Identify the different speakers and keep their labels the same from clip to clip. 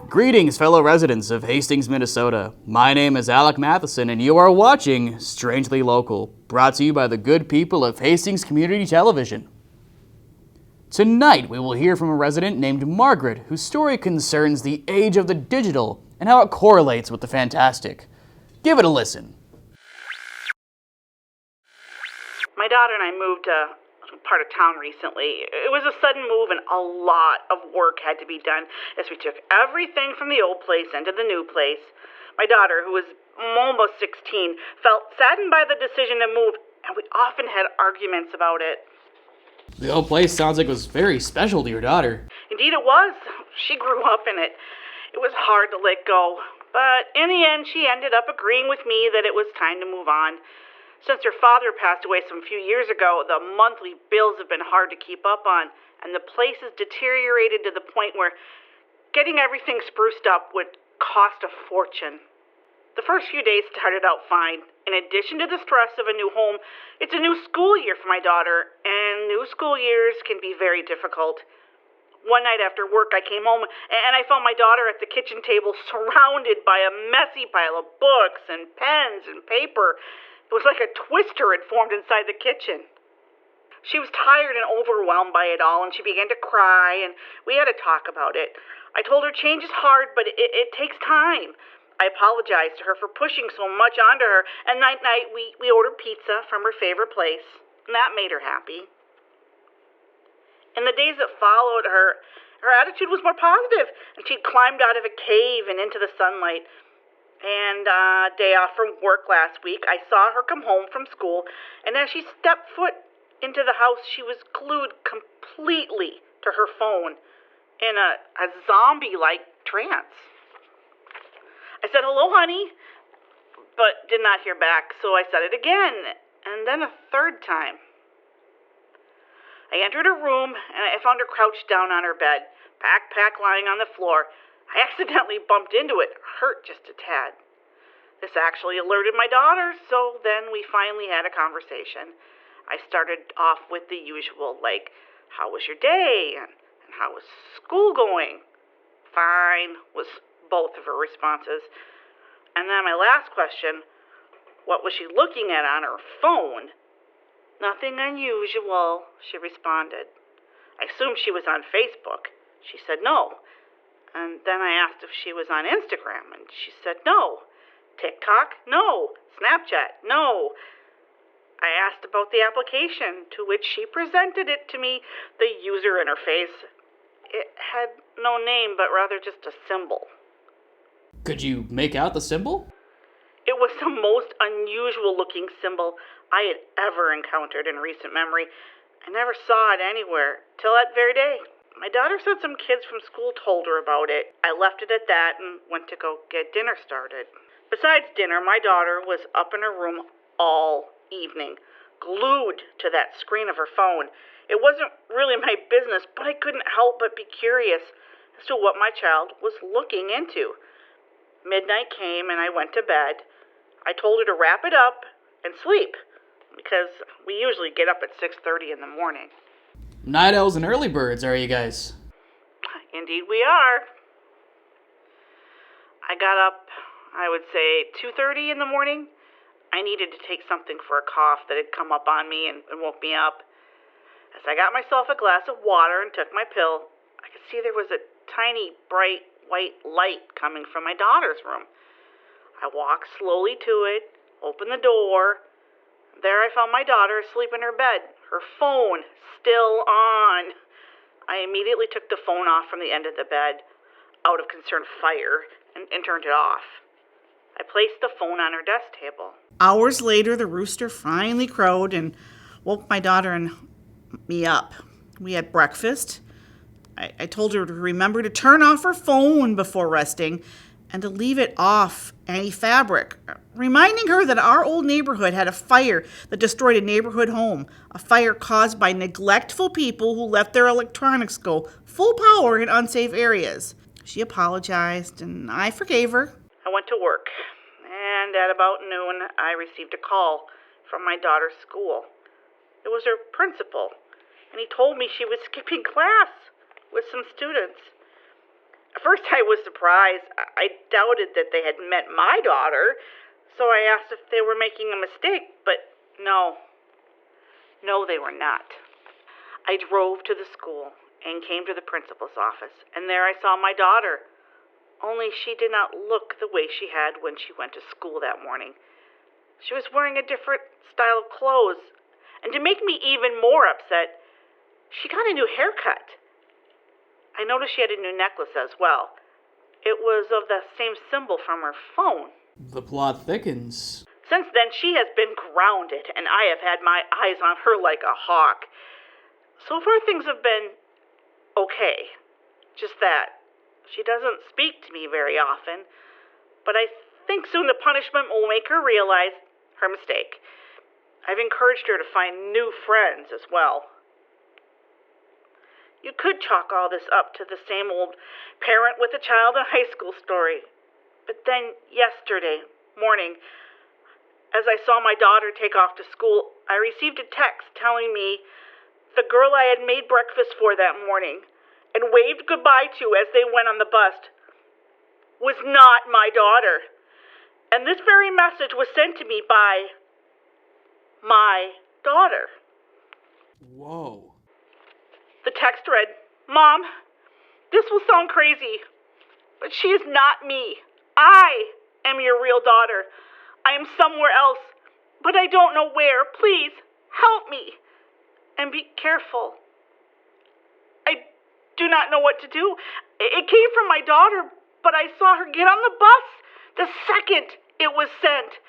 Speaker 1: Greetings, fellow residents of Hastings, Minnesota. My name is Alec Matheson, and you are watching Strangely Local, brought to you by the good people of Hastings Community Television. Tonight, we will hear from a resident named Margaret, whose story concerns the age of the digital and how it correlates with the fantastic. Give it a listen.
Speaker 2: My daughter and I moved to part of town recently. It was a sudden move and a lot of work had to be done as we took everything from the old place into the new place. My daughter, who was almost 16, felt saddened by the decision to move, and we often had arguments about it.
Speaker 1: The old place sounds like it was very special to your daughter.
Speaker 2: Indeed it was. She grew up in it. It was hard to let go, but in the end she ended up agreeing with me that it was time to move on. Since her father passed away some few years ago, the monthly bills have been hard to keep up on, and the place has deteriorated to the point where getting everything spruced up would cost a fortune. The first few days started out fine. In addition to the stress of a new home, it's a new school year for my daughter, and new school years can be very difficult. One night after work, I came home, and I found my daughter at the kitchen table surrounded by a messy pile of books and pens and paper. It was like a twister had formed inside the kitchen. She was tired and overwhelmed by it all, and she began to cry, and we had to talk about it. I told her change is hard, but it takes time. I apologized to her for pushing so much onto her, and that night we ordered pizza from her favorite place, and that made her happy. In the days that followed, her attitude was more positive, and she'd climbed out of a cave and into the sunlight. And day off from work last week, I saw her come home from school, and as she stepped foot into the house, she was glued completely to her phone in a zombie-like trance. I said, "Hello, honey," but did not hear back, so I said it again, and then a third time. I entered her room, and I found her crouched down on her bed, backpack lying on the floor. I accidentally bumped into it, hurt just a tad. This actually alerted my daughter, so then we finally had a conversation. I started off with the usual, like, "How was your day?" and "How was school going?" "Fine," was both of her responses. And then my last question, what was she looking at on her phone? "Nothing unusual," she responded. I assumed she was on Facebook. She said no. And then I asked if she was on Instagram, and she said no. TikTok? No. Snapchat? No. I asked about the application, to which she presented it to me, the user interface. It had no name, but rather just a symbol.
Speaker 1: Could you make out the symbol?
Speaker 2: It was the most unusual-looking symbol I had ever encountered in recent memory. I never saw it anywhere, till that very day. My daughter said some kids from school told her about it. I left it at that and went to go get dinner started. Besides dinner, my daughter was up in her room all evening, glued to that screen of her phone. It wasn't really my business, but I couldn't help but be curious as to what my child was looking into. Midnight came and I went to bed. I told her to wrap it up and sleep, because we usually get up at 6:30 in the morning.
Speaker 1: Night owls and early birds, are you guys?
Speaker 2: Indeed we are. I got up, I would say, 2:30 in the morning. I needed to take something for a cough that had come up on me and woke me up. As I got myself a glass of water and took my pill, I could see there was a tiny, bright, white light coming from my daughter's room. I walked slowly to it, opened the door. There I found my daughter asleep in her bed, her phone still on. I immediately took the phone off from the end of the bed, out of concerned fire, and turned it off. I placed the phone on her desk table. Hours later, the rooster finally crowed and woke my daughter and me up. We had breakfast. I told her to remember to turn off her phone before resting and to leave it off any fabric, reminding her that our old neighborhood had a fire that destroyed a neighborhood home, a fire caused by neglectful people who let their electronics go full power in unsafe areas. She apologized, and I forgave her. I went to work, and at about noon, I received a call from my daughter's school. It was her principal, and he told me she was skipping class with some students. At first I was surprised. I doubted that they had meant my daughter, so I asked if they were making a mistake, but no. No, they were not. I drove to the school and came to the principal's office, and there I saw my daughter. Only she did not look the way she had when she went to school that morning. She was wearing a different style of clothes, and to make me even more upset, she got a new haircut. I noticed she had a new necklace as well. It was of the same symbol from her phone.
Speaker 1: The plot thickens.
Speaker 2: Since then, she has been grounded, and I have had my eyes on her like a hawk. So far, things have been okay. Just that. She doesn't speak to me very often, but I think soon the punishment will make her realize her mistake. I've encouraged her to find new friends as well. You could chalk all this up to the same old parent with a child in high school story. But then yesterday morning, as I saw my daughter take off to school, I received a text telling me the girl I had made breakfast for that morning and waved goodbye to as they went on the bus was not my daughter. And this very message was sent to me by my daughter.
Speaker 1: Whoa.
Speaker 2: The text read, "Mom, this will sound crazy, but she is not me. I am your real daughter. I am somewhere else, but I don't know where. Please help me and be careful." I do not know what to do. It came from my daughter, but I saw her get on the bus the second it was sent.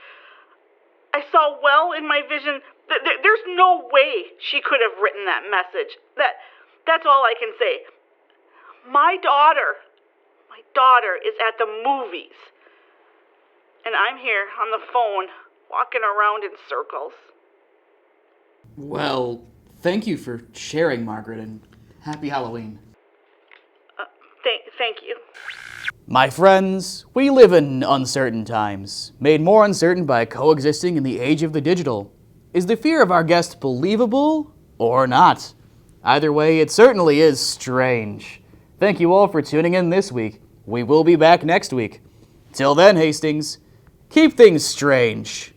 Speaker 2: I saw well in my vision that there's no way she could have written that message. That's all I can say. My daughter is at the movies. And I'm here on the phone, walking around in circles.
Speaker 1: Well, thank you for sharing, Margaret, and happy Halloween.
Speaker 2: Thank you.
Speaker 1: My friends, we live in uncertain times, made more uncertain by coexisting in the age of the digital. Is the fear of our guest believable or not? Either way, it certainly is strange. Thank you all for tuning in this week. We will be back next week. Till then, Hastings, keep things strange.